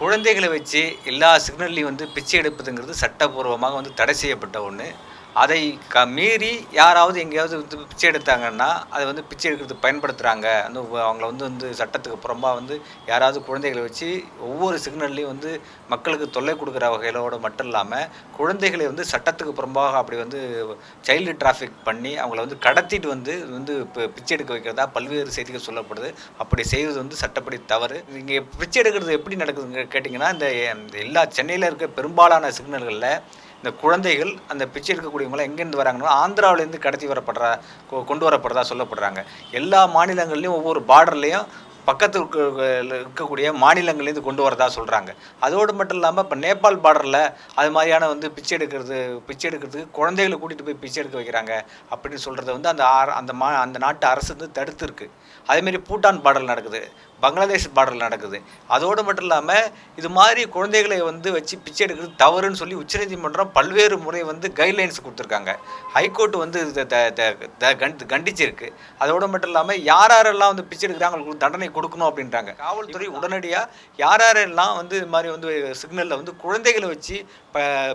குழந்தைகளை வச்சு எல்லா சிக்னல்லையும் வந்து பிச்சை எடுப்பதுங்கிறது சட்டப்பூர்வமாக வந்து தடை செய்யப்பட்ட ஒன்று. அதை மீறி யாராவது எங்கேயாவது வந்து பிச்சை எடுத்தாங்கன்னா, அதை வந்து பிச்சை எடுக்கிறதுக்கு பயன்படுத்துகிறாங்க. அந்த அவங்கள வந்து வந்து சட்டத்துக்கு புறம்பா வந்து யாராவது குழந்தைகளை வச்சு ஒவ்வொரு சிக்னல்லையும் வந்து மக்களுக்கு தொல்லை கொடுக்குற வகையிலோட மட்டும் இல்லாமல், குழந்தைகளை வந்து சட்டத்துக்கு புறம்பாக அப்படி வந்து சைல்டு டிராஃபிக் பண்ணி அவங்கள வந்து கடத்திட்டு வந்து வந்து பிச்சை எடுக்க வைக்கிறதா பல்வேறு செய்திகள் சொல்லப்படுது. அப்படி செய்வது வந்து சட்டப்படி தவறு. இங்கே பிச்சை எடுக்கிறது எப்படி நடக்குதுங்க கேட்டிங்கன்னா, இந்த எல்லா சென்னையில் இருக்க பெரும்பாலான சிக்னல்களில் இந்த குழந்தைகள் அந்த பிச்சை எடுக்கக்கூடியவங்களாம் எங்கேருந்து வராங்கன்னா, ஆந்திராவிலேருந்து கடத்தி கொண்டு வரப்படுறதா சொல்லப்படுறாங்க. எல்லா மாநிலங்கள்லேயும் ஒவ்வொரு பார்டர்லேயும் பக்கத்து இருக்கக்கூடிய மாநிலங்கள்லேருந்து கொண்டு வரதா சொல்கிறாங்க. அதோடு மட்டும் இல்லாமல் இப்போ நேபாள் பார்டரில் அது மாதிரியான வந்து பிச்சை எடுக்கிறதுக்கு குழந்தைகளை கூட்டிகிட்டு போய் பிச்சை எடுக்க வைக்கிறாங்க அப்படின்னு சொல்கிறத வந்து அந்த நாட்டு அரசு வந்து தடுத்துருக்கு. அதேமாரி பூட்டான் பார்டரில் நடக்குது, பங்களாதேஷ் பார்டரில் நடக்குது. அதோடு மட்டும் இல்லாமல் இது மாதிரி குழந்தைகளை வந்து வச்சு பிச்சை எடுக்கிறது தவறுன்னு சொல்லி உச்சநீதிமன்றம் பல்வேறு முறை வந்து கைட்லைன்ஸ் கொடுத்துருக்காங்க. ஹைகோர்ட் வந்து கண்டிச்சிருக்கு. அதோடு மட்டும் இல்லாமல் யாரெல்லாம் வந்து பிச்சை எடுக்கிறாங்க அவங்களுக்கு தண்டனை கொடுக்கணும் அப்படின்றாங்க. காவல்துறை உடனடியாக யாரெல்லாம் வந்து இது மாதிரி வந்து சிக்னலில் வந்து குழந்தைகளை வச்சு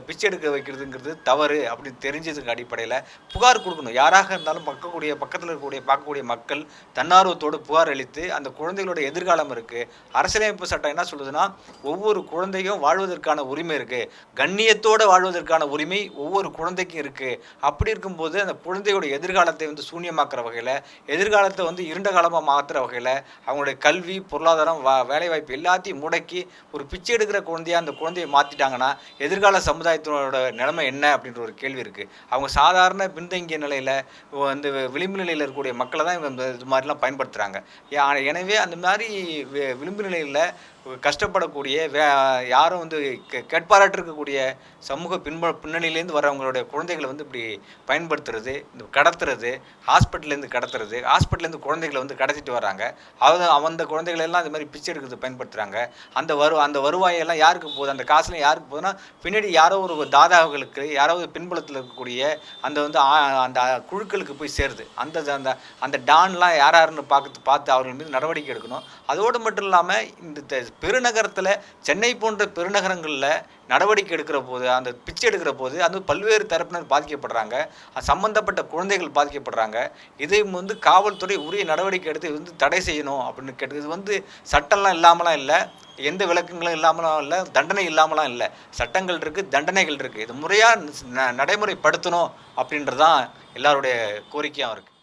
பிச்சை எடுக்க வைக்கிறதுங்கிறது தவறு அப்படின்னு தெரிஞ்சதுக்கு அடிப்படையில் புகார் கொடுக்கணும். யாராக இருந்தாலும் பக்கத்தில் பார்க்கக்கூடிய மக்கள் தன்னார்வத்தோடு புகார் அளித்து அந்த குழந்தைகளோட எதிர்காலம் இருக்குது. அரசியலமைப்பு சட்டம் என்ன சொல்லுதுன்னா, ஒவ்வொரு குழந்தையும் வாழ்வதற்கான உரிமை இருக்குது, கண்ணியத்தோடு வாழ்வதற்கான உரிமை ஒவ்வொரு குழந்தைக்கும் இருக்குது. அப்படி இருக்கும்போது அந்த குழந்தையோட எதிர்காலத்தை வந்து சூன்யமாக்குற வகையில், எதிர்காலத்தை வந்து இருண்ட காலமாக மாற்றுற வகையில் அவங்களுடைய கல்வி, பொருளாதாரம், வேலைவாய்ப்பு எல்லாத்தையும் முடக்கி ஒரு பிச்சை எடுக்கிற குழந்தையாக அந்த குழந்தையை மாற்றிட்டாங்கன்னா எதிர்கால சமுதாயத்தினோட நிலைமை என்ன அப்படின்ற ஒரு கேள்வி இருக்குது. அவங்க சாதாரண பின்தங்கிய நிலையில் வந்து விளிம்பு நிலையில் இருக்கக்கூடிய மக்களை தான் இவங்க இது மாதிரிலாம் பயன்படுத்துகிறாங்க. எனவே அந்த மாதிரி விளிம்பு நிலையில் கஷ்டப்படக்கூடிய யாரும் வந்து கேட்பாராட்டிருக்கக்கூடிய சமூக பின்னணியிலேருந்து வரவங்களுடைய குழந்தைகளை வந்து இப்படி பயன்படுத்துறது, இந்த கடத்துறது, ஹாஸ்பிட்டல்லேருந்து குழந்தைகளை வந்து கடத்திட்டு வராங்க. அந்த குழந்தைகளெல்லாம் இந்த மாதிரி பிச்சை எடுக்கிறது பயன்படுத்துகிறாங்க. அந்த வருவாயெல்லாம் யாருக்கு போகுது, அந்த காசுலாம் யாருக்கு போகுதுன்னா பின்னாடி யாரோ ஒரு தாதாக்களுக்கு, யாராவது பின்புலத்தில் இருக்கக்கூடிய அந்த வந்து அந்த குழுக்களுக்கு போய் சேருது. அந்த டான்லாம் யாருன்னு பார்த்து அவர்கள் மீது நடவடிக்கை எடுக்கணும். அதோடு மட்டும் இல்லாமல் இந்த பெருநகரத்தில் சென்னை போன்ற பெருநகரங்களில் நடவடிக்கை எடுக்கிற போது, அந்த பிச்சை எடுக்கிற போது அது பல்வேறு தரப்பினர் பாதிக்கப்படுறாங்க. சம்பந்தப்பட்ட குழந்தைகள் பாதிக்கப்படுறாங்க. இதை வந்து காவல்துறை உரிய நடவடிக்கை எடுத்து வந்து தடை செய்யணும் அப்படின்னு கேட்டு, இது வந்து சட்டம்லாம் இல்லாமலாம் இல்லை, எந்த விளக்கங்களும் இல்லாமலாம் இல்லை, தண்டனை இல்லாமலாம் இல்லை. சட்டங்கள் இருக்குது, தண்டனைகள் இருக்குது. இது முறையாக நடைமுறைப்படுத்தணும் அப்படின்றதான் எல்லாருடைய கோரிக்கையாக இருக்குது.